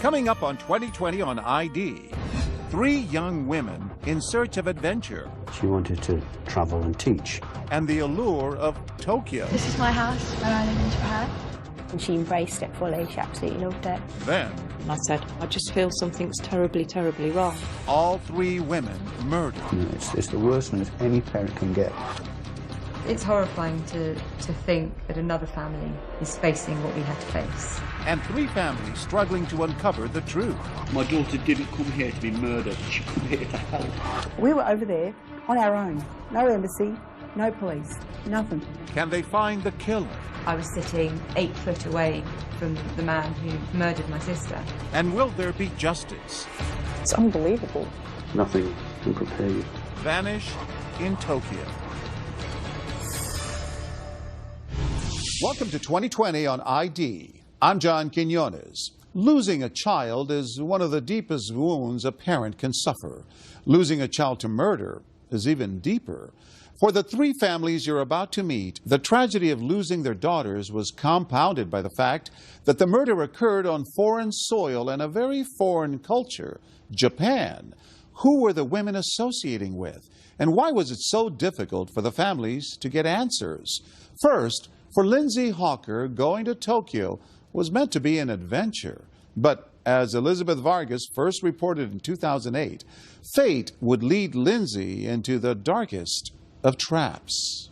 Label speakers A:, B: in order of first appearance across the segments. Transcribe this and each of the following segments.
A: Coming up on 2020 on ID, 3 young women in search of adventure.
B: She wanted to travel and teach.
A: And the allure of Tokyo.
C: This is my house where I live in Japan.
D: And she embraced it fully. She absolutely loved it.
A: Then,
E: I said, I just feel something's terribly, terribly wrong.
A: all 3 women murdered.
B: You know, it's the worst news any parent can get.
F: It's horrifying to think that another family is facing what we had to face.
A: And 3 families struggling to uncover the truth.
G: My daughter didn't come here to be murdered. She came here to help.
H: We were over there on our own. No embassy, no police, nothing.
A: Can they find the killer?
F: I was sitting 8 foot away from the man who murdered my sister.
A: And will there be justice?
E: It's unbelievable.
B: Nothing can prepare you.
A: Vanish in Tokyo. Welcome to 2020 on ID. I'm John Quinones. Losing a child is one of the deepest wounds a parent can suffer. Losing a child to murder is even deeper. For the 3 families you're about to meet, the tragedy of losing their daughters was compounded by the fact that the murder occurred on foreign soil and a very foreign culture, Japan. Who were the women associating with? And why was it so difficult for the families to get answers? First, for Lindsay Hawker, going to Tokyo was meant to be an adventure. But as Elizabeth Vargas first reported in 2008, fate would lead Lindsay into the darkest of traps.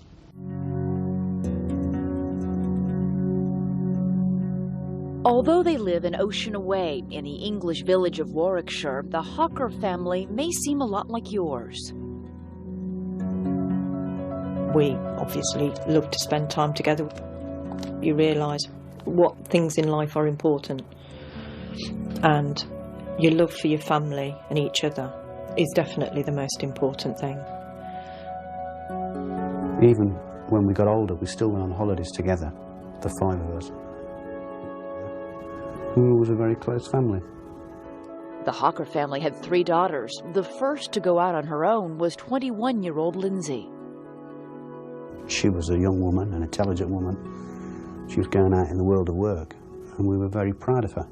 I: Although they live an ocean away in the English village of Warwickshire, the Hawker family may seem a lot like yours.
E: We obviously love to spend time together. You realise what things in life are important, and your love for your family and each other is definitely the most important thing.
B: Even when we got older, we still went on holidays together, the 5 of us. We was a very close family.
I: The Hawker family had 3 daughters. The first to go out on her own was 21-year-old Lindsay.
B: She was a young woman, an intelligent woman. She was going out in the world of work, and we were very proud of her.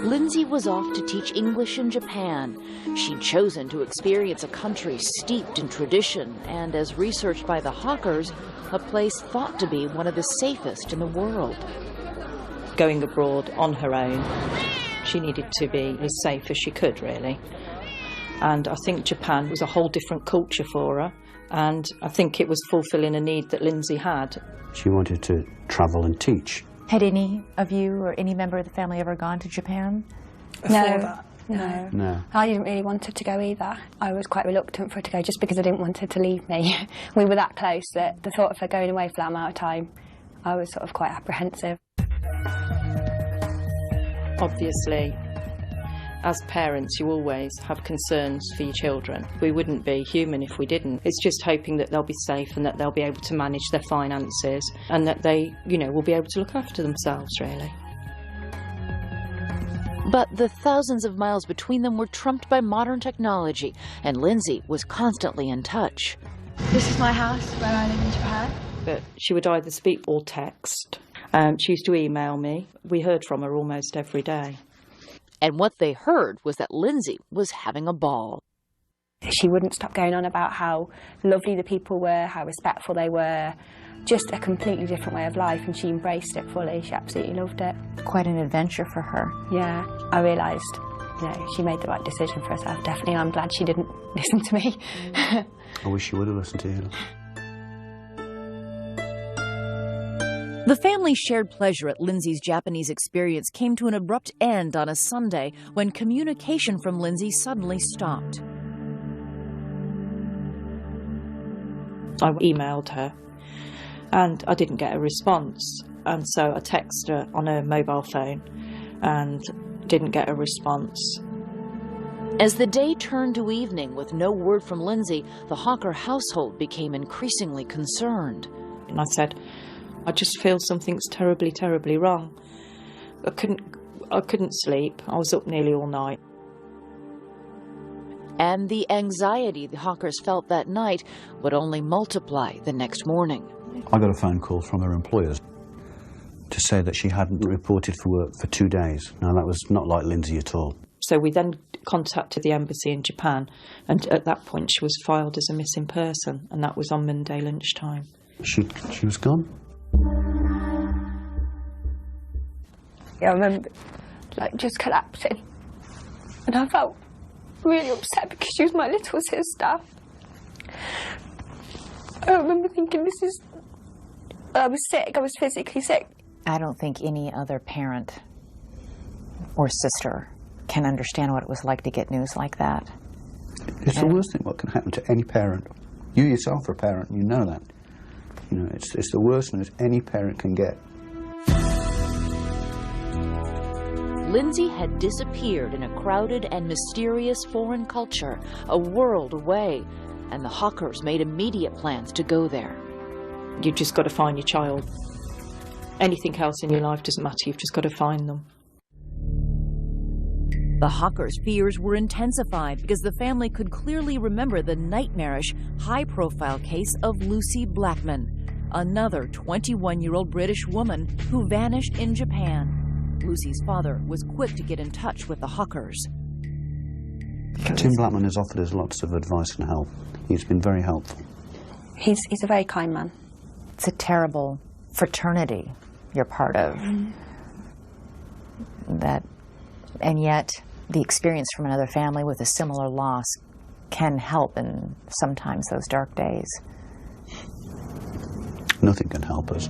I: Lindsay was off to teach English in Japan. She'd chosen to experience a country steeped in tradition and, as researched by the Hawkers, a place thought to be one of the safest in the world.
E: Going abroad on her own, she needed to be as safe as she could, really. And I think Japan was a whole different culture for her, and I think it was fulfilling a need that Lindsay had.
B: She wanted to travel and teach.
C: Had any of you or any member of the family ever gone to Japan?
D: No. I didn't really want her to go either. I was quite reluctant for her to go just because I didn't want her to leave me. We were that close that the thought of her going away for that amount of time, I was sort of quite apprehensive.
E: Obviously, as parents, you always have concerns for your children. We wouldn't be human if we didn't. It's just hoping that they'll be safe and that they'll be able to manage their finances and that they, will be able to look after themselves, really.
I: But the thousands of miles between them were trumped by modern technology, and Lindsay was constantly in touch.
C: This is my house where I live in Japan.
E: But she would either speak or text. She used to email me. We heard from her almost every day.
I: And what they heard was that Lindsay was having a ball.
D: She wouldn't stop going on about how lovely the people were, how respectful they were, just a completely different way of life, and she embraced it fully. She absolutely loved it.
C: Quite an adventure for her.
D: Yeah, I realised, she made the right decision for herself, definitely, and I'm glad she didn't listen to me.
B: I wish she would have listened to you.
I: The family's shared pleasure at Lindsay's Japanese experience came to an abrupt end on a Sunday when communication from Lindsay suddenly stopped.
E: I emailed her and I didn't get a response, and so I texted her on her mobile phone and didn't get a response.
I: As the day turned to evening with no word from Lindsay, the Hawker household became increasingly concerned.
E: And I said, I just feel something's terribly, terribly wrong. I couldn't sleep. I was up nearly all night.
I: And the anxiety the Hawkers felt that night would only multiply the next morning.
B: I got a phone call from her employers to say that she hadn't reported for work for 2 days. Now, that was not like Lindsay at all.
E: So we then contacted the embassy in Japan, and at that point she was filed as a missing person, and that was on Monday lunchtime.
B: She was gone?
D: Yeah, I remember, like, just collapsing. And I felt really upset because she was my little sister. I remember thinking, I was sick, I was physically sick.
C: I don't think any other parent or sister can understand what it was like to get news like that.
B: It's the worst thing what can happen to any parent. You yourself are a parent, you know that. You know, it's the worst news any parent can get.
I: Lindsay had disappeared in a crowded and mysterious foreign culture, a world away, and the Hawkers made immediate plans to go there.
E: You've just got to find your child. Anything else in your life doesn't matter, you've just got to find them.
I: The Hawkers' fears were intensified because the family could clearly remember the nightmarish, high-profile case of Lucy Blackman, another 21-year-old British woman who vanished in Japan. Lucy's father was quick to get in touch with the Hawkers.
B: Tim Blackman has offered us lots of advice and help. He's been very helpful.
D: He's a very kind man.
C: It's a terrible fraternity you're part of. That, and yet the experience from another family with a similar loss can help in sometimes those dark days.
B: Nothing can help us.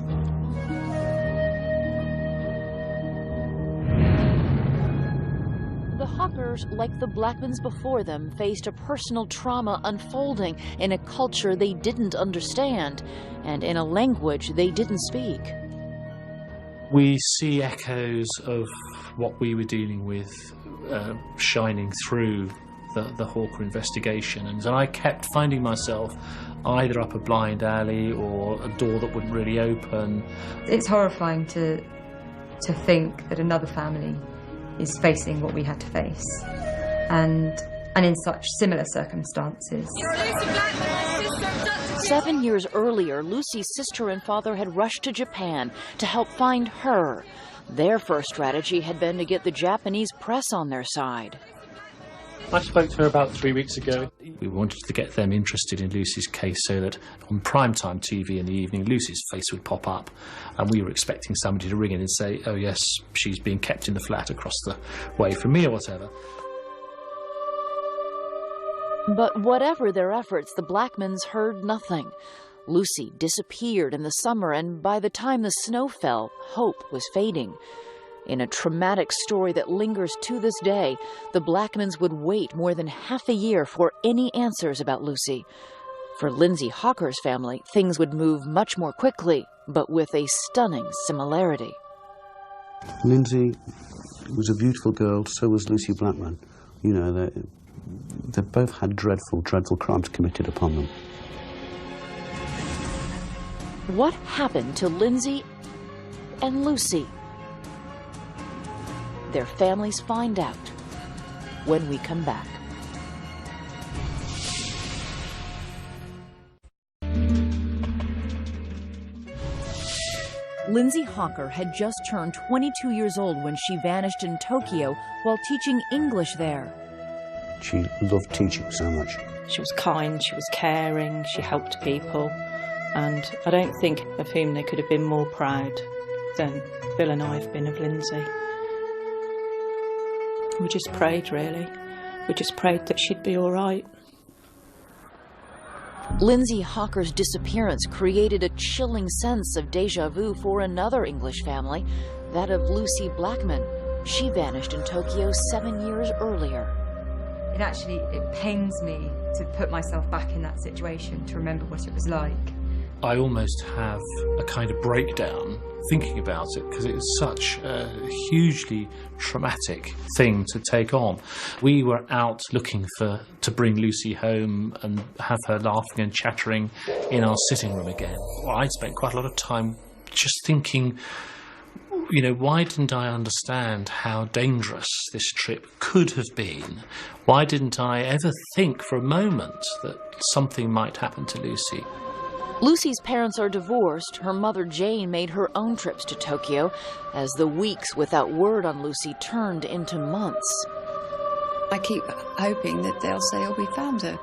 I: The Hawkers, like the Blackmans before them, faced a personal trauma unfolding in a culture they didn't understand and in a language they didn't speak.
J: We see echoes of what we were dealing with shining through the Hawker investigation, and I kept finding myself either up a blind alley or a door that wouldn't really open.
F: It's horrifying to think that another family is facing what we had to face, and in such similar circumstances.
I: 7 years earlier, Lucy's sister and father had rushed to Japan to help find her. Their first strategy had been to get the Japanese press on their side.
J: I spoke to her about 3 weeks ago. We wanted to get them interested in Lucy's case so that on primetime TV in the evening, Lucy's face would pop up, and we were expecting somebody to ring in and say, oh yes, she's being kept in the flat across the way from me or whatever.
I: But whatever their efforts, the Blackmans heard nothing. Lucy disappeared in the summer, and by the time the snow fell, hope was fading. In a traumatic story that lingers to this day, the Blackmans would wait more than half a year for any answers about Lucy. For Lindsay Hawker's family, things would move much more quickly, but with a stunning similarity.
B: Lindsay was a beautiful girl, so was Lucy Blackman. You know, they both had dreadful, dreadful crimes committed upon them.
I: What happened to Lindsay and Lucy? Their families find out when we come back. Lindsay Hawker had just turned 22 years old when she vanished in Tokyo while teaching English there.
B: She loved teaching so much.
E: She was kind, she was caring, she helped people, and I don't think of whom they could have been more proud than Bill and I have been of Lindsay. We just prayed, really. We just prayed that she'd be all right.
I: Lindsay Hawker's disappearance created a chilling sense of déjà vu for another English family, that of Lucy Blackman. She vanished in Tokyo 7 years earlier.
F: It pains me to put myself back in that situation, to remember what it was like.
J: I almost have a kind of breakdown thinking about it because it was such a hugely traumatic thing to take on. We were out looking to bring Lucy home and have her laughing and chattering in our sitting room again. Well, I'd spent quite a lot of time just thinking, you know, why didn't I understand how dangerous this trip could have been? Why didn't I ever think for a moment that something might happen to Lucy?
I: Lucy's parents are divorced. Her mother, Jane, made her own trips to Tokyo as the weeks without word on Lucy turned into months.
K: I keep hoping that they'll say, oh, we found her.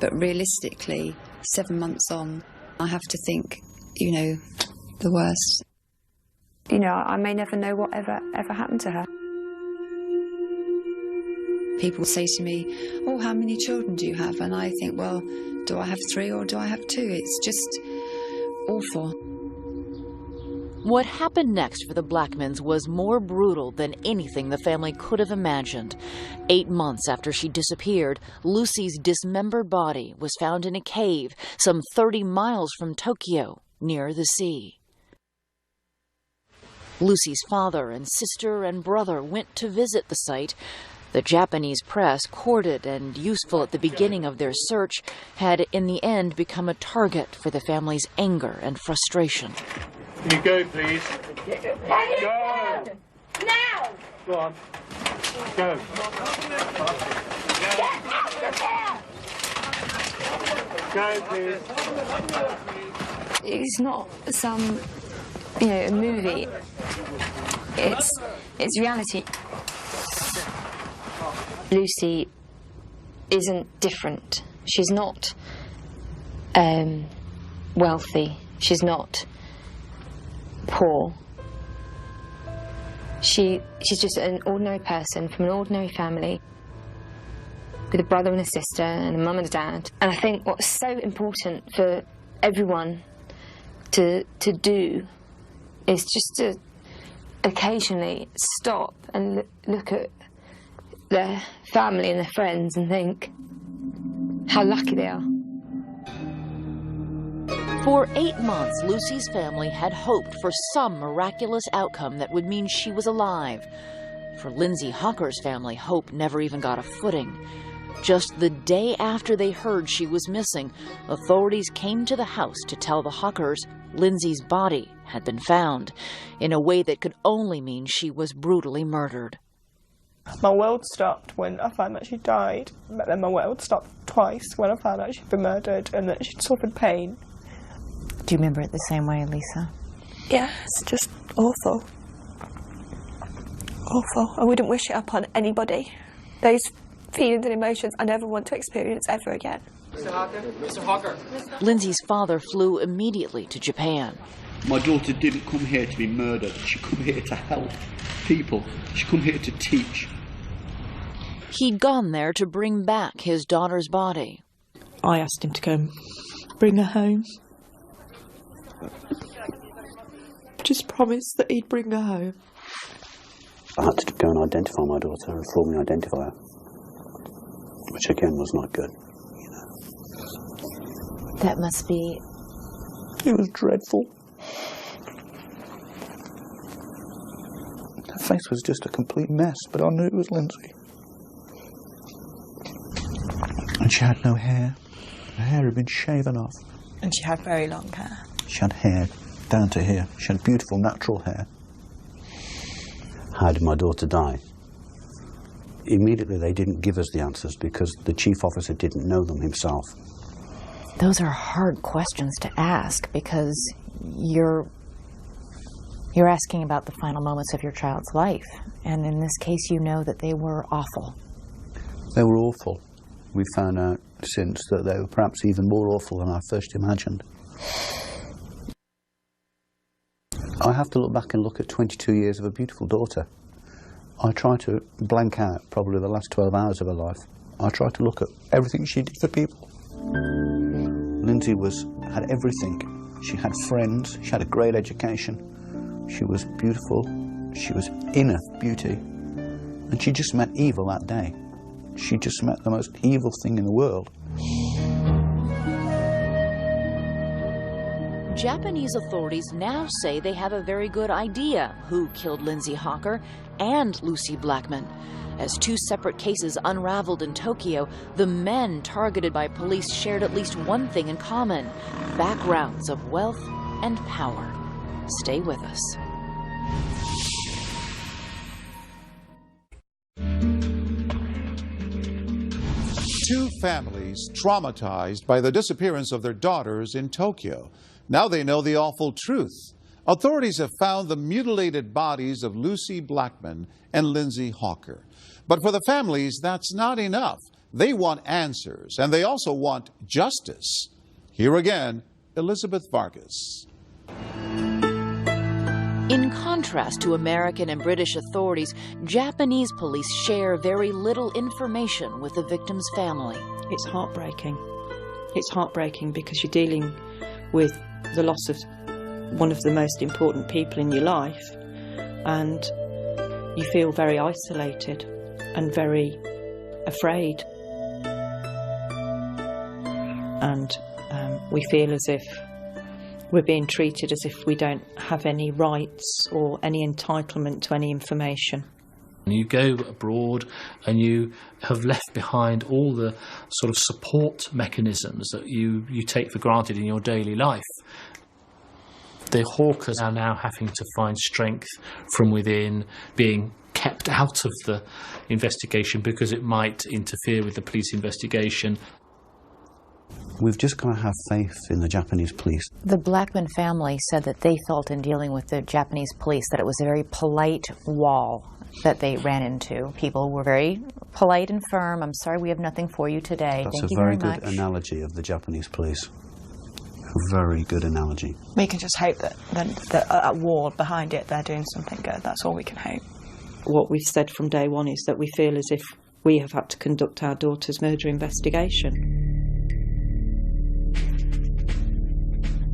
K: But realistically, 7 months on, I have to think, you know, the worst.
D: You know, I may never know what ever happened to her.
K: People say to me, oh, how many children do you have? And I think, well, do I have 3 or do I have 2? It's just awful.
I: What happened next for the Blackmans was more brutal than anything the family could have imagined. 8 months after she disappeared, Lucy's dismembered body was found in a cave some 30 miles from Tokyo, near the sea. Lucy's father and sister and brother went to visit the site. The Japanese press, courted and useful at the beginning of their search, had in the end become a target for the family's anger and frustration.
L: Can you go, please?
M: Go! Now!
L: Go on. Go.
M: Get out of here!
L: Go, please.
D: It's not some, you know, a movie. It's reality. Lucy isn't different. She's not wealthy. She's not poor. She's just an ordinary person from an ordinary family with a brother and a sister and a mum and a dad. And I think what's so important for everyone to do is just to occasionally stop and look at their family and their friends and think how lucky they are.
I: For 8 months, Lucy's family had hoped for some miraculous outcome that would mean she was alive. For Lindsay Hocker's family, hope never even got a footing. Just the day after they heard she was missing, authorities came to the house to tell the Hockers Lindsay's body had been found, in a way that could only mean she was brutally murdered.
N: My world stopped when I found that she died, but then my world stopped twice when I found out she'd been murdered and that she'd suffered pain.
C: Do you remember it the same way, Lisa?
N: Yeah, it's just awful. Awful. I wouldn't wish it upon anybody. Those feelings and emotions I never want to experience ever again.
L: Mr. Hocker? Mr. Hocker.
I: Lindsay's father flew immediately to Japan.
G: My daughter didn't come here to be murdered. She come here to help people. She come here to teach.
I: He'd gone there to bring back his daughter's body.
N: I asked him to come bring her home. Just promised that he'd bring her home.
B: I had to go and identify my daughter and formally identify her, which again was not good. You know.
C: That must be...
B: It was dreadful. Her face was just a complete mess, but I knew it was Lindsay. And she had no hair. Her hair had been shaven off.
N: And she had very long hair.
B: She had hair down to here. She had beautiful natural hair. How did my daughter die? Immediately they didn't give us the answers because the chief officer didn't know them himself.
C: Those are hard questions to ask because you're asking about the final moments of your child's life. And in this case, you know that they were awful.
B: They were awful. We found out since that they were perhaps even more awful than I first imagined. I have to look back and look at 22 years of a beautiful daughter. I try to blank out probably the last 12 hours of her life. I try to look at everything she did for people. Lindsay had everything. She had friends, she had a great education, she was beautiful, she was inner beauty, and she just met evil that day. She just met the most evil thing in the world.
I: Japanese authorities now say they have a very good idea who killed Lindsay Hocker and Lucy Blackman. As 2 separate cases unraveled in Tokyo, the men targeted by police shared at least one thing in common: backgrounds of wealth and power. Stay with us.
A: Two families traumatized by the disappearance of their daughters in Tokyo. Now they know the awful truth. Authorities have found the mutilated bodies of Lucy Blackman and Lindsay Hawker. But for the families, that's not enough. They want answers, and they also want justice. Here again, Elizabeth Vargas.
I: In contrast to American and British authorities, Japanese police share very little information with the victim's family.
E: It's heartbreaking. It's heartbreaking because you're dealing with the loss of one of the most important people in your life, and you feel very isolated and very afraid. And we feel as if we're being treated as if we don't have any rights or any entitlement to any information.
J: You go abroad and you have left behind all the sort of support mechanisms that you take for granted in your daily life. The Hawkers are now having to find strength from within, being kept out of the investigation because it might interfere with the police investigation.
B: We've just got to have faith in the Japanese police.
C: The Blackman family said that they felt in dealing with the Japanese police that it was a very polite wall that they ran into. People were very polite and firm. I'm sorry, we have nothing for you today.
B: That's a very good analogy of the Japanese police. A very good analogy.
N: We can just hope that at war behind it, they're doing something good. That's all we can hope.
E: What we've said from day one is that we feel as if we have had to conduct our daughter's murder investigation.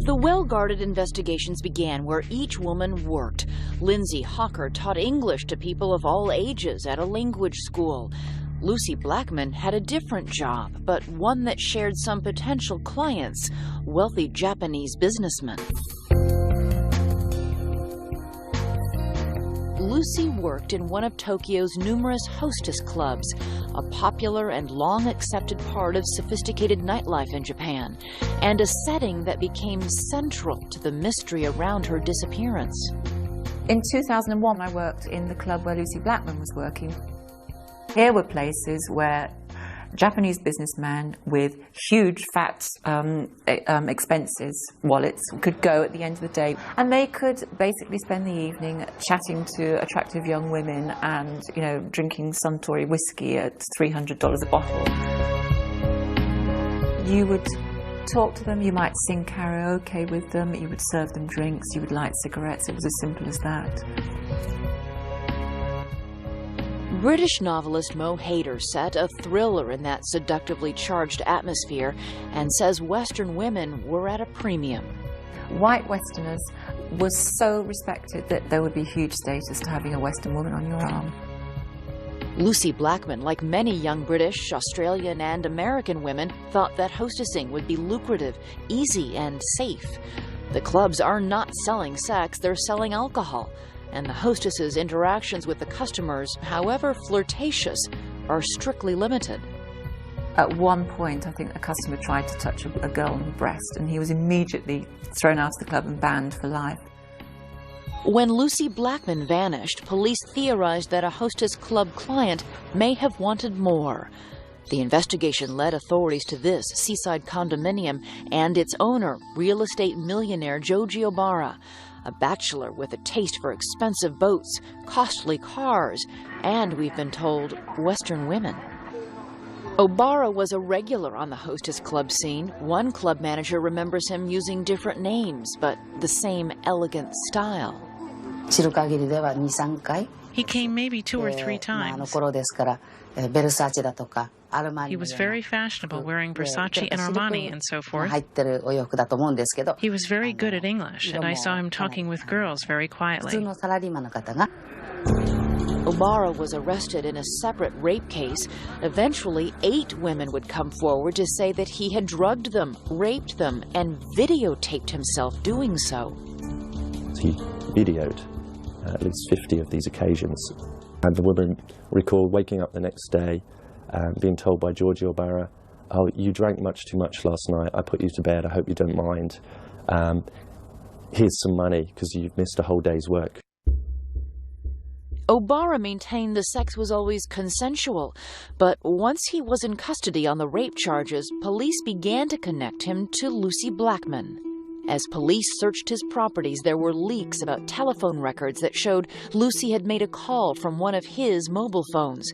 I: The well-guarded investigations began where each woman worked. Lindsay Hawker taught English to people of all ages at a language school. Lucy Blackman had a different job, but one that shared some potential clients, wealthy Japanese businessmen. Lucy worked in one of Tokyo's numerous hostess clubs, a popular and long-accepted part of sophisticated nightlife in Japan, and a setting that became central to the mystery around her disappearance.
O: In 2001, I worked in the club where Lucy Blackman was working. Here were places where Japanese businessmen with huge fat expenses wallets could go at the end of the day, and they could basically spend the evening chatting to attractive young women and, you know, drinking Suntory whiskey at $300 a bottle. You would talk to them, you might sing karaoke with them, you would serve them drinks, you would light cigarettes. It was as simple as that.
I: British novelist Mo Hayder set a thriller in that seductively charged atmosphere and says Western women were at a premium.
O: White Westerners were so respected that there would be huge status to having a Western woman on your arm.
I: Lucy Blackman, like many young British, Australian and American women, thought that hostessing would be lucrative, easy and safe. The clubs are not selling sex, they're selling alcohol. And the hostesses' interactions with the customers, however flirtatious, are strictly limited.
O: At one point, I think a customer tried to touch a girl on the breast, and he was immediately thrown out of the club and banned for life.
I: When Lucy Blackman vanished, police theorized that a hostess club client may have wanted more. The investigation led authorities to this seaside condominium and its owner, real estate millionaire Joji Obara, a bachelor with a taste for expensive boats, costly cars, and, we've been told, Western women. Obara was a regular on the hostess club scene. One club manager remembers him using different names, but the same elegant style.
P: He came maybe 2 or 3 times. He was very fashionable, wearing Versace and Armani and so forth. He was very good at English, and I saw him talking with girls very quietly.
I: Obara was arrested in a separate rape case. Eventually, 8 women would come forward to say that he had drugged them, raped them, and videotaped himself doing so.
Q: He videoed at least 50 of these occasions. And the woman recalled waking up the next day being told by Joji Obara, "Oh, you drank much too much last night. I put you to bed. I hope you don't mind. Here's some money because you've missed a whole day's work."
I: Obara maintained the sex was always consensual, but once he was in custody on the rape charges, police began to connect him to Lucy Blackman. As police searched his properties, there were leaks about telephone records that showed Lucy had made a call from one of his mobile phones.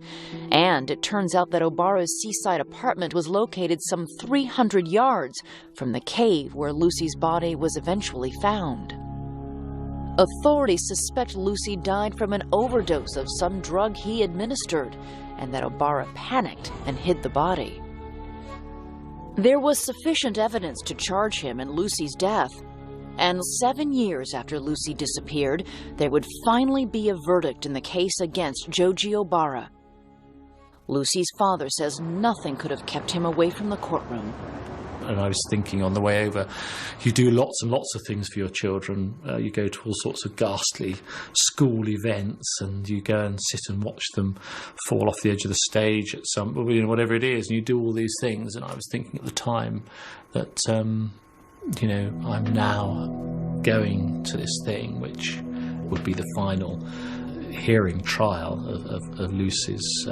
I: And it turns out that Obara's seaside apartment was located some 300 yards from the cave where Lucy's body was eventually found. Authorities suspect Lucy died from an overdose of some drug he administered, and that Obara panicked and hid the body. There was sufficient evidence to charge him in Lucy's death, and 7 years after Lucy disappeared, there would finally be a verdict in the case against Joji Obara. Lucy's father says nothing could have kept him away from the courtroom.
J: And I was thinking on the way over, you do lots and lots of things for your children. You go to all sorts of ghastly school events, and you go and sit and watch them fall off the edge of the stage at some, whatever it is, and you do all these things. And I was thinking at the time that, I'm now going to this thing, which would be the final hearing trial of Lucy's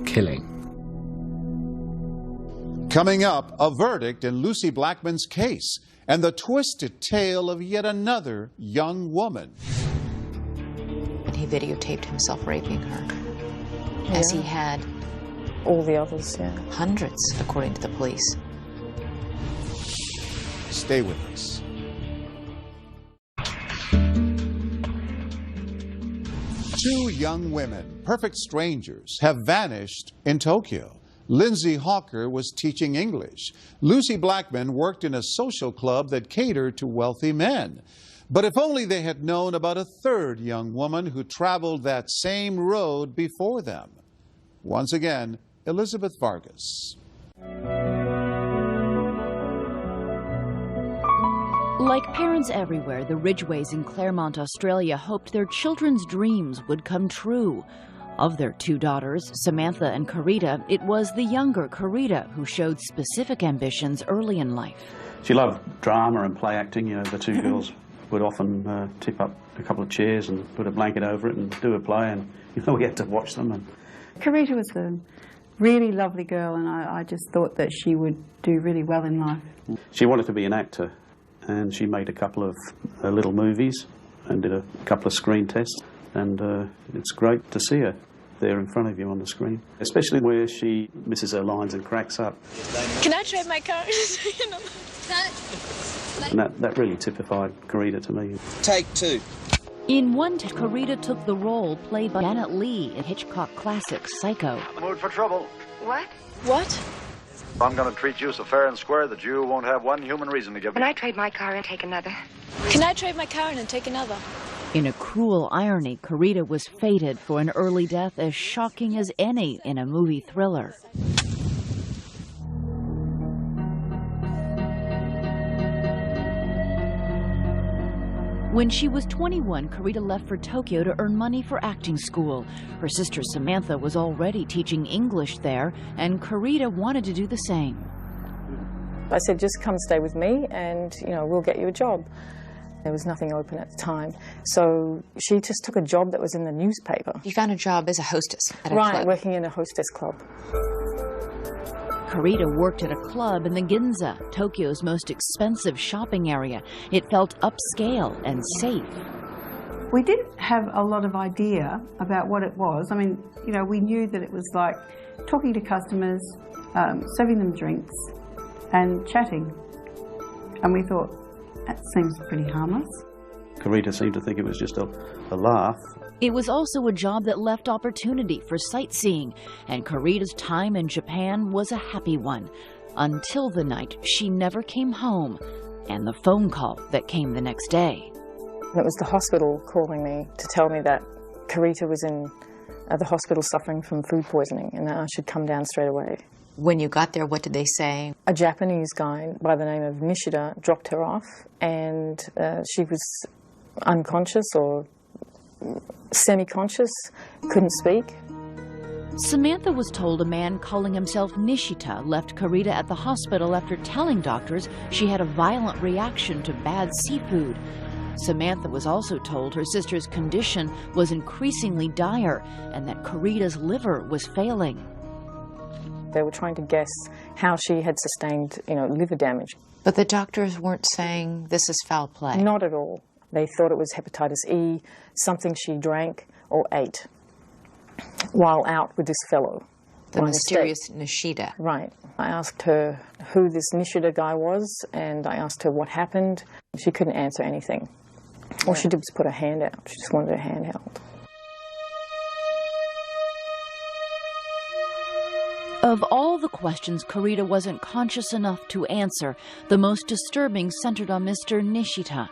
J: killing.
A: Coming up, a verdict in Lucy Blackman's case and the twisted tale of yet another young woman.
C: And he videotaped himself raping her, as he had
N: all the others,
C: hundreds, according to the police.
A: Stay with us. Two young women, perfect strangers, have vanished in Tokyo. Lindsay Hawker was teaching English. Lucy Blackman worked in a social club that catered to wealthy men. But if only they had known about a third young woman who traveled that same road before them. Once again, Elizabeth Vargas.
I: Like parents everywhere, the Ridgeways in Claremont, Australia hoped their children's dreams would come true. Of their two daughters, Samantha and Carita, it was the younger Carita who showed specific ambitions early in life.
B: She loved drama and play acting. The two girls would often tip up a couple of chairs and put a blanket over it and do a play, and we had to watch them. And
H: Carita was a really lovely girl, and I just thought that she would do really well in life.
B: She wanted to be an actor, and she made a couple of little movies and did a couple of screen tests, and it's great to see her there in front of you on the screen, especially where she misses her lines and cracks up.
N: Can I trade my car?
B: And that really typified Carita to me.
R: Take two.
I: In one take, Carita took the role played by Janet Leigh in Hitchcock classic Psycho.
S: Mood for trouble.
D: What?
N: What?
S: I'm going to treat you so fair and square that you won't have one human reason to give me.
D: Can I trade my car and take another?
N: Can I trade my car and take another?
I: In a cruel irony, Carita was fated for an early death as shocking as any in a movie thriller. When she was 21, Carita left for Tokyo to earn money for acting school. Her sister Samantha was already teaching English there, and Carita wanted to do the same.
N: I said, just come stay with me and, we'll get you a job. There was nothing open at the time, so she just took a job that was in the newspaper.
C: You found a job as a hostess at a
N: club?
C: Right,
N: working in a hostess club.
I: Carita worked at a club in the Ginza, Tokyo's most expensive shopping area. It felt upscale and safe.
H: We didn't have a lot of idea about what it was. I mean, we knew that it was like talking to customers, serving them drinks and chatting. And we thought, that seems pretty harmless.
B: Carita seemed to think it was just a laugh.
I: It was also a job that left opportunity for sightseeing, and Carita's time in Japan was a happy one, until the night she never came home, and the phone call that came the next day.
N: It was the hospital calling me to tell me that Carita was in the hospital suffering from food poisoning and that I should come down straight away.
C: When you got there, what did they say?
N: A Japanese guy by the name of Nishida dropped her off, and she was unconscious or semi-conscious, couldn't speak.
I: Samantha was told a man calling himself Nishita left Carita at the hospital after telling doctors she had a violent reaction to bad seafood. Samantha was also told her sister's condition was increasingly dire and that Carita's liver was failing.
N: They were trying to guess how she had sustained, liver damage.
C: But the doctors weren't saying this is foul play?
N: Not at all. They thought it was hepatitis E, something she drank or ate while out with this fellow.
C: The mysterious Nishida.
N: Right. I asked her who this Nishida guy was, and I asked her what happened. She couldn't answer anything. All she did was put her hand out. She just wanted her hand held.
I: Of all the questions Carita wasn't conscious enough to answer, the most disturbing centered on Mr. Nishita.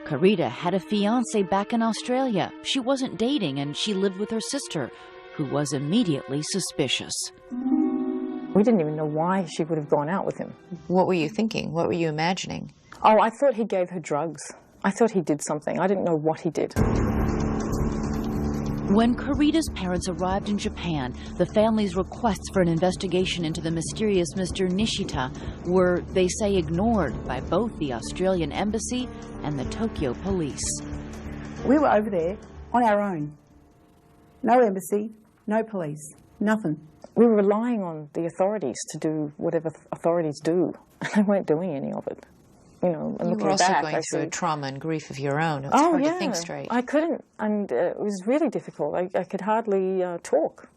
I: Carita had a fiancé back in Australia. She wasn't dating, and she lived with her sister, who was immediately suspicious.
N: We didn't even know why she would have gone out with him.
C: What were you thinking? What were you imagining?
N: Oh, I thought he gave her drugs. I thought he did something. I didn't know what he did.
I: When Carita's parents arrived in Japan, the family's requests for an investigation into the mysterious Mr. Nishita were, they say, ignored by both the Australian embassy and the Tokyo police.
H: We were over there on our own. No embassy, no police, nothing.
N: We were relying on the authorities to do whatever authorities do, and they weren't doing any of it. And
C: you were also going through trauma and grief of your own. It's hard to think straight.
N: I couldn't, and it was really difficult. I could hardly talk.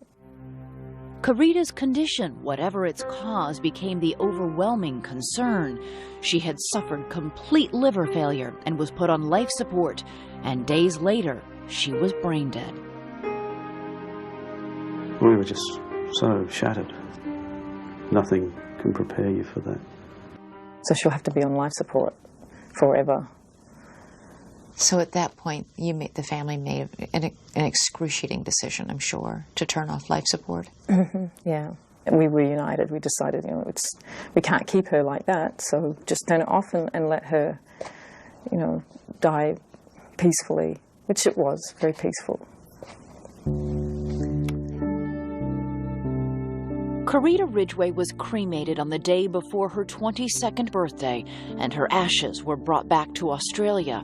I: Carita's condition, whatever its cause, became the overwhelming concern. She had suffered complete liver failure and was put on life support, and days later, she was brain dead.
B: We were just so shattered. Nothing can prepare you for that.
N: So she'll have to be on life support forever.
C: So at that point, the family made an excruciating decision, I'm sure, to turn off life support.
N: Mm-hmm. Yeah. And we reunited. We decided, we can't keep her like that, so just turn it off and let her, die peacefully, which it was, very peaceful.
I: Carita Ridgway was cremated on the day before her 22nd birthday, and her ashes were brought back to Australia.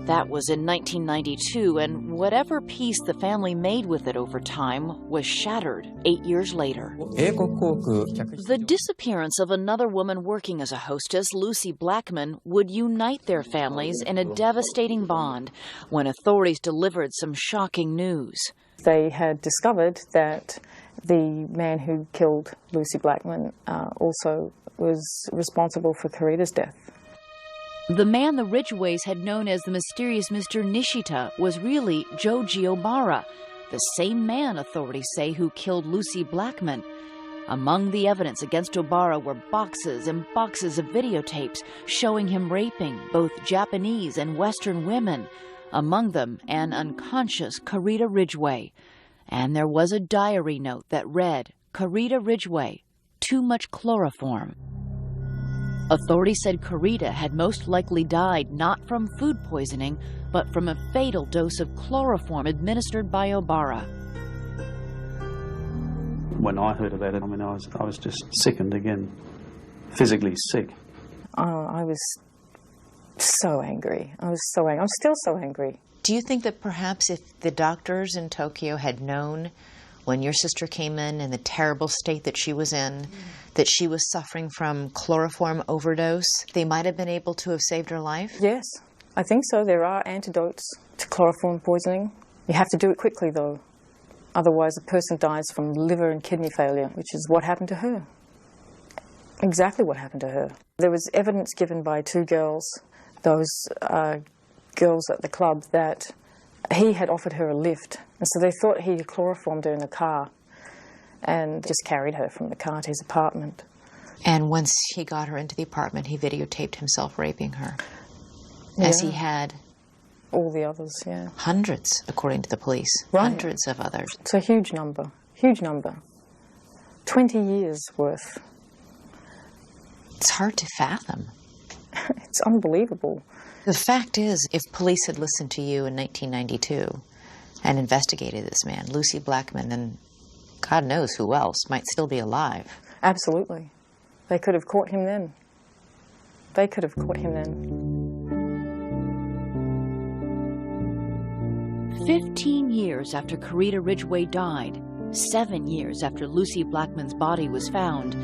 I: That was in 1992, and whatever peace the family made with it over time was shattered 8 years later. The disappearance of another woman working as a hostess, Lucy Blackman, would unite their families in a devastating bond when authorities delivered some shocking news.
N: They had discovered that the man who killed Lucy Blackman also was responsible for Carita's death.
I: The man the Ridgways had known as the mysterious Mr. Nishita was really Joji Obara, the same man, authorities say, who killed Lucy Blackman. Among the evidence against Obara were boxes and boxes of videotapes showing him raping both Japanese and Western women, among them an unconscious Carita Ridgway. And there was a diary note that read, "Carita Ridgway, too much chloroform." Authorities said Carita had most likely died not from food poisoning, but from a fatal dose of chloroform administered by Obara.
B: When I heard about it, I was just sickened again, physically sick.
N: I was so angry. I was so angry. I'm still so angry.
C: Do you think that perhaps if the doctors in Tokyo had known when your sister came in the terrible state that she was in, that she was suffering from chloroform overdose, they might have been able to have saved her life?
N: Yes, I think so. There are antidotes to chloroform poisoning. You have to do it quickly, though. Otherwise, a person dies from liver and kidney failure, which is what happened to her. Exactly what happened to her. There was evidence given by two girls, those girls at the club, that he had offered her a lift, and so they thought he had chloroformed her in the car and just carried her from the car to his apartment.
C: And once he got her into the apartment, he videotaped himself raping her, as he had
N: all the others,
C: hundreds, according to the police, hundreds of others.
N: It's a huge number, huge number. 20 years worth.
C: It's hard to fathom.
N: It's unbelievable.
C: The fact is, if police had listened to you in 1992 and investigated this man, Lucy Blackman, and God knows who else might still be alive.
N: Absolutely. They could have caught him then. They could have caught him then.
I: 15 years after Karita Ridgway died, 7 years after Lucy Blackman's body was found,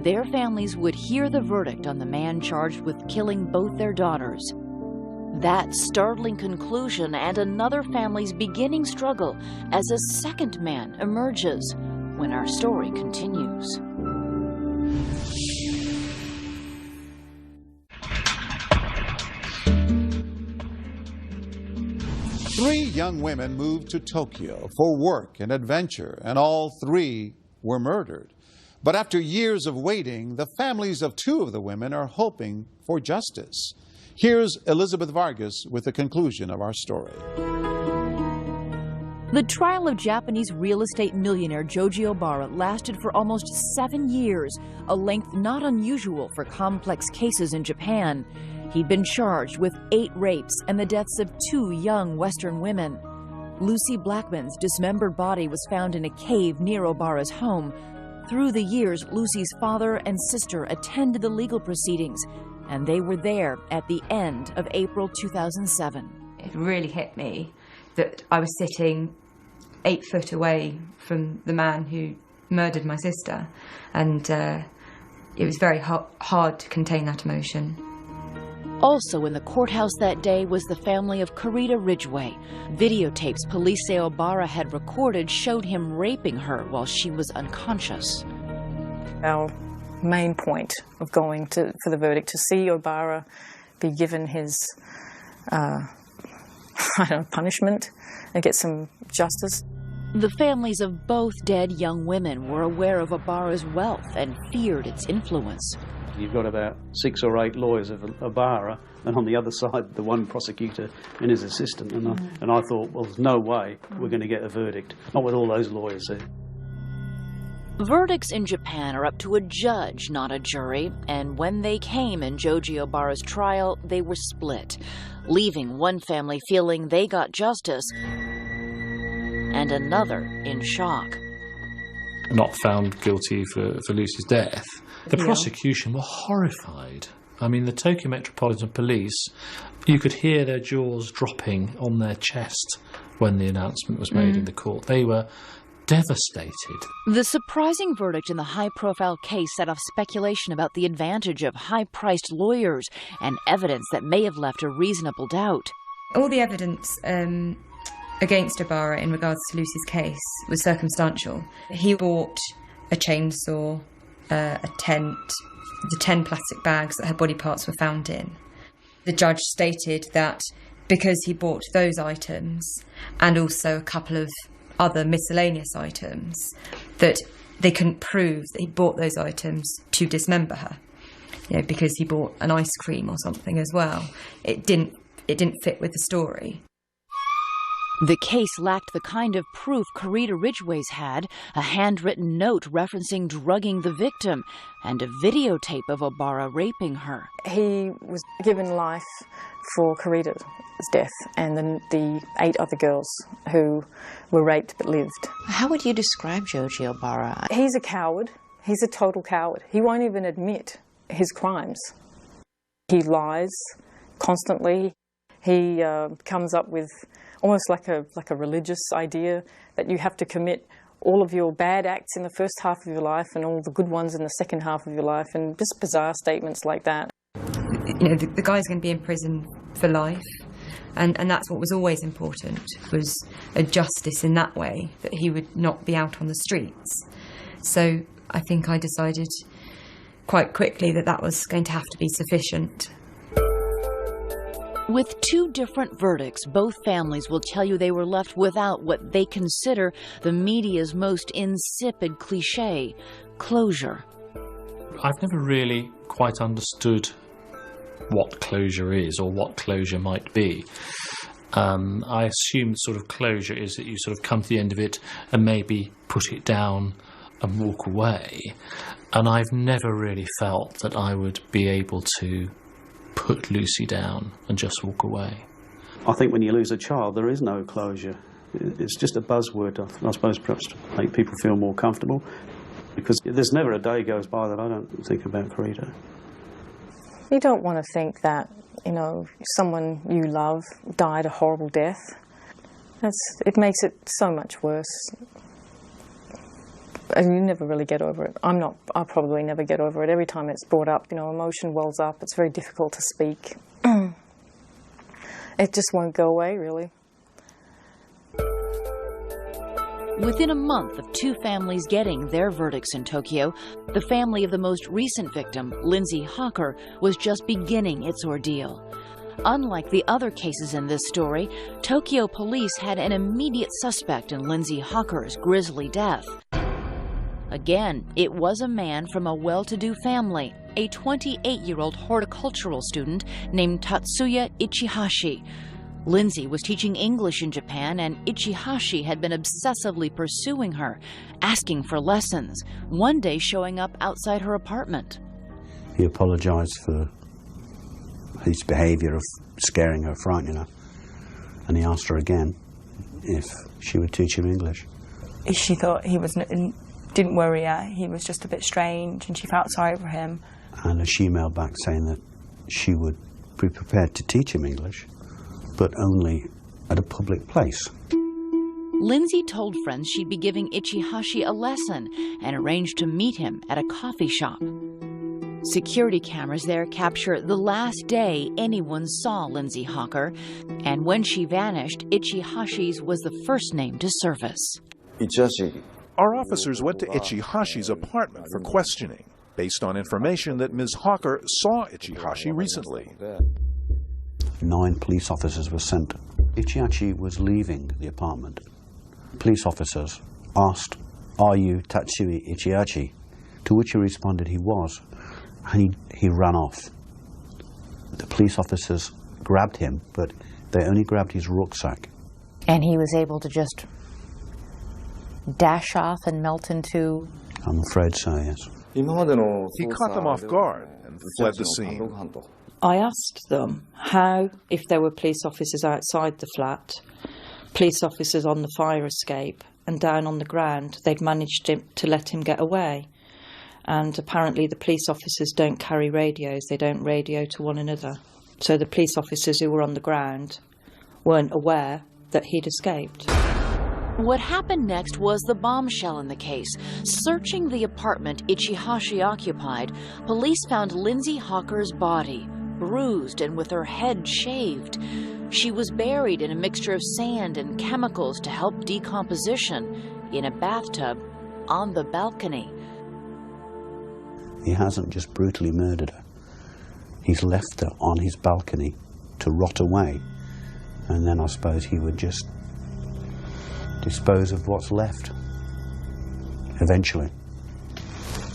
I: their families would hear the verdict on the man charged with killing both their daughters. That startling conclusion and another family's beginning struggle as a second man emerges when our story continues.
A: Three young women moved to Tokyo for work and adventure, and all three were murdered. But after years of waiting, the families of two of the women are hoping for justice. Here's Elizabeth Vargas with the conclusion of our story.
I: The trial of Japanese real estate millionaire Joji Obara lasted for almost 7 years, a length not unusual for complex cases in Japan. He'd been charged with 8 rapes and the deaths of 2 young Western women. Lucy Blackman's dismembered body was found in a cave near Obara's home. Through the years, Lucy's father and sister attended the legal proceedings, and they were there at the end of April 2007.
F: It really hit me that I was sitting 8 foot away from the man who murdered my sister, and it was very hard to contain that emotion.
I: Also in the courthouse that day was the family of Karita Ridgway. Videotapes police say Obara had recorded showed him raping her while she was unconscious.
N: Our main point of going for the verdict, to see Obara be given his punishment and get some justice.
I: The families of both dead young women were aware of Obara's wealth and feared its influence.
B: You've got about 6 or 8 lawyers of Obara, and on the other side, the one prosecutor and his assistant. And I thought, well, there's no way we're going to get a verdict, not with all those lawyers there.
I: Verdicts in Japan are up to a judge, not a jury, and when they came in Joji Obara's trial, they were split, leaving one family feeling they got justice and another in shock.
J: Not found guilty for Lucy's death. The prosecution were horrified. I mean, the Tokyo Metropolitan Police, you could hear their jaws dropping on their chest when the announcement was made in the court. They were devastated.
I: The surprising verdict in the high-profile case set off speculation about the advantage of high-priced lawyers and evidence that may have left a reasonable doubt.
F: All the evidence against Obara in regards to Lucy's case was circumstantial. He bought a chainsaw, a tent, the 10 plastic bags that her body parts were found in. The judge stated that because he bought those items and also a couple of other miscellaneous items, that they couldn't prove that he bought those items to dismember her. You know, because he bought an ice cream or something as well. It didn't fit with the story.
I: The case lacked the kind of proof Karita Ridgway's had, a handwritten note referencing drugging the victim, and a videotape of Obara raping her.
N: He was given life for Karita's death and the 8 other girls who were raped but lived.
C: How would you describe Joji Obara?
N: He's a coward. He's a total coward. He won't even admit his crimes. He lies constantly. He comes up with almost like a religious idea that you have to commit all of your bad acts in the first half of your life and all the good ones in the second half of your life, and just bizarre statements like that.
F: You know, the guy's going to be in prison for life, and that's what was always important, was a justice in that way, that he would not be out on the streets. So I think I decided quite quickly that that was going to have to be sufficient.
I: With 2 different verdicts, both families will tell you they were left without what they consider the media's most insipid cliché, closure.
J: I've never really quite understood what closure is or what closure might be. I assume sort of closure is that you sort of come to the end of it and maybe put it down and walk away. And I've never really felt that I would be able to put Lucy down and just walk away.
B: I think when you lose a child, there is no closure. It's just a buzzword, I suppose, perhaps to make people feel more comfortable, because there's never a day goes by that I don't think about Karita.
N: You don't want to think that, you know, someone you love died a horrible death. It makes it so much worse. And you never really get over it. I'll probably never get over it. Every time it's brought up, emotion wells up. It's very difficult to speak. It just won't go away, really.
I: Within a month of two families getting their verdicts in Tokyo, the family of the most recent victim, Lindsay Hawker, was just beginning its ordeal. Unlike the other cases in this story, Tokyo police had an immediate suspect in Lindsay Hawker's grisly death. Again, it was a man from a well-to-do family, a 28-year-old horticultural student named Tatsuya Ichihashi. Lindsay was teaching English in Japan, and Ichihashi had been obsessively pursuing her, asking for lessons, one day showing up outside her apartment.
B: He apologized for his behavior of scaring her, frightening her, and he asked her again if she would teach him English.
F: She thought he didn't worry her, he was just a bit strange, and she felt sorry for him.
B: And she emailed back saying that she would be prepared to teach him English, but only at a public place.
I: Lindsay told friends she'd be giving Ichihashi a lesson and arranged to meet him at a coffee shop. Security cameras there capture the last day anyone saw Lindsay Hawker, and when she vanished, Ichihashi's was the first name to surface.
R: Our officers went to Ichihashi's apartment for questioning, based on information that Ms. Hawker saw Ichihashi recently.
B: 9 police officers were sent. Ichihashi was leaving the apartment. Police officers asked, "Are you Tatsuya Ichihashi?" To which he responded he was, and he ran off. The police officers grabbed him, but they only grabbed his rucksack.
C: And he was able to just dash off and melt into...
B: I'm afraid so, yes.
R: He caught them off guard and fled the scene.
E: I asked them how, if there were police officers outside the flat, police officers on the fire escape, and down on the ground, they'd managed to let him get away. And apparently the police officers don't carry radios, they don't radio to one another. So the police officers who were on the ground weren't aware that he'd escaped.
I: What happened next was the bombshell in the case. Searching the apartment Ichihashi occupied, police found Lindsay Hawker's body, bruised and with her head shaved. She was buried in a mixture of sand and chemicals to help decomposition in a bathtub on the balcony.
B: He hasn't just brutally murdered her. He's left her on his balcony to rot away, and then I suppose he would just dispose of what's left eventually.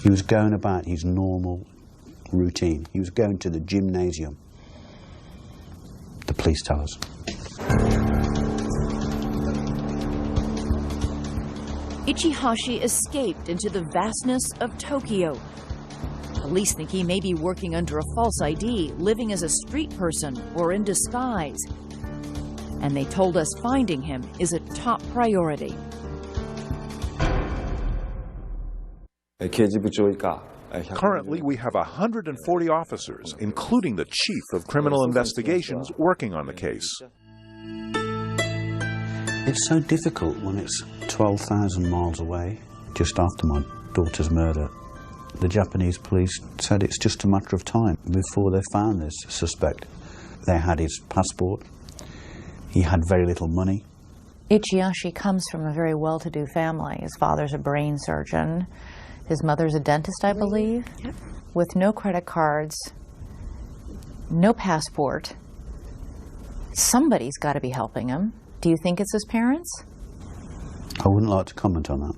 B: He was going about his normal routine. He was going to the gymnasium, the police tell us.
I: Ichihashi escaped into the vastness of Tokyo. Police think he may be working under a false ID, living as a street person, or in disguise. And they told us finding him is a top priority.
R: Currently, we have 140 officers, including the Chief of Criminal Investigations, working on the case.
B: It's so difficult when it's 12,000 miles away, just after my daughter's murder. The Japanese police said it's just a matter of time before they found this suspect. They had his passport. He had very little money.
C: Ichihashi comes from a very well-to-do family. His father's a brain surgeon. His mother's a dentist, I believe.
F: Yep.
C: With no credit cards, no passport. Somebody's got to be helping him. Do you think it's his parents?
B: I wouldn't like to comment on that.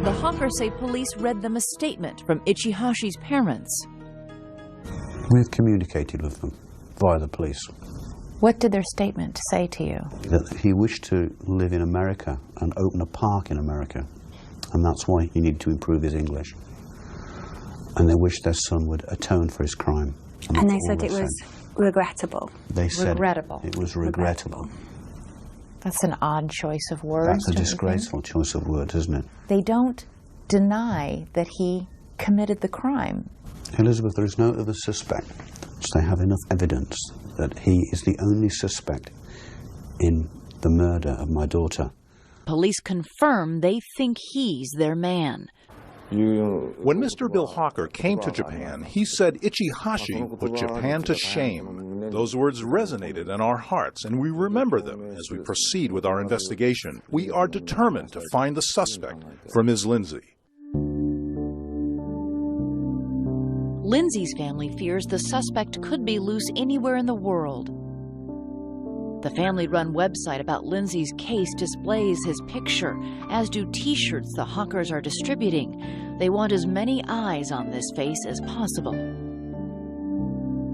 I: The Hawkers say police read them a statement from Ichihashi's parents.
B: We've communicated with them via the police.
C: What did their statement say to you?
B: That he wished to live in America and open a park in America, and that's why he needed to improve his English. And they wished their son would atone for his crime.
T: And they said it was regrettable.
B: They said
C: regrettable.
B: It was regrettable.
C: That's an odd choice of words.
B: That's a disgraceful choice of words, isn't it?
C: They don't deny that he committed the crime.
B: Elizabeth, there is no other suspect. So they have enough evidence that he is the only suspect in the murder of my daughter.
I: Police confirm they think he's their man.
R: When Mr. Bill Hawker came to Japan, he said Ichihashi put Japan to shame. Those words resonated in our hearts, and we remember them as we proceed with our investigation. We are determined to find the suspect for Ms. Lindsay.
I: Lindsay's family fears the suspect could be loose anywhere in the world. The family-run website about Lindsay's case displays his picture, as do T-shirts the Hawkers are distributing. They want as many eyes on this face as possible.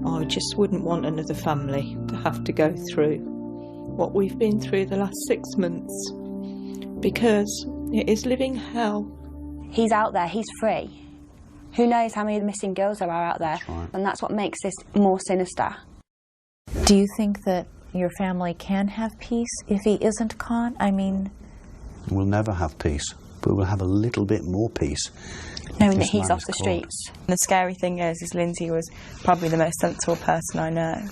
E: I just wouldn't want another family to have to go through what we've been through the last 6 months, because it is living hell.
T: He's out there, he's free. Who knows how many missing girls there are out there, and that's what makes this more sinister.
C: Do you think that your family can have peace if he isn't caught? I mean...
B: We'll never have peace, but we'll have a little bit more peace.
T: Knowing that he's off the streets.
F: The scary thing is Lindsay was probably the most sensible person I know,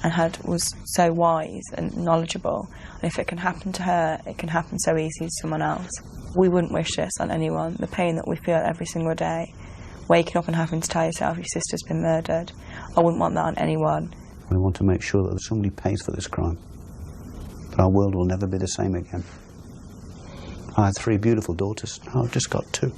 F: and was so wise and knowledgeable. And if it can happen to her, it can happen so easily to someone else. We wouldn't wish this on anyone. The pain that we feel every single day, waking up and having to tell yourself your sister's been murdered, I wouldn't want that on anyone.
B: We want to make sure that somebody pays for this crime. But our world will never be the same again. I had 3 beautiful daughters. Now I've just got 2.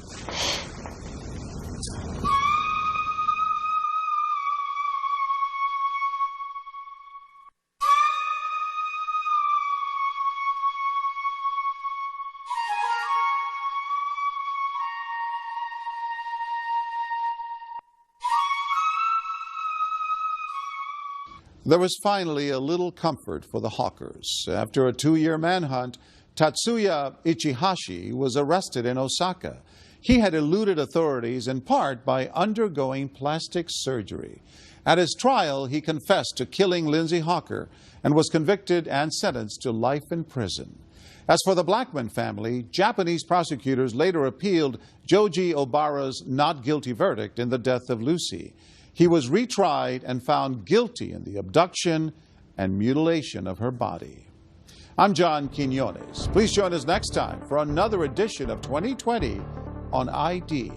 A: There was finally a little comfort for the Hawkers. After a 2-year manhunt, Tatsuya Ichihashi was arrested in Osaka. He had eluded authorities in part by undergoing plastic surgery. At his trial, he confessed to killing Lindsay Hawker and was convicted and sentenced to life in prison. As for the Blackman family, Japanese prosecutors later appealed Joji Obara's not guilty verdict in the death of Lucy. He was retried and found guilty in the abduction and mutilation of her body. I'm John Quinones. Please join us next time for another edition of 2020 on ID.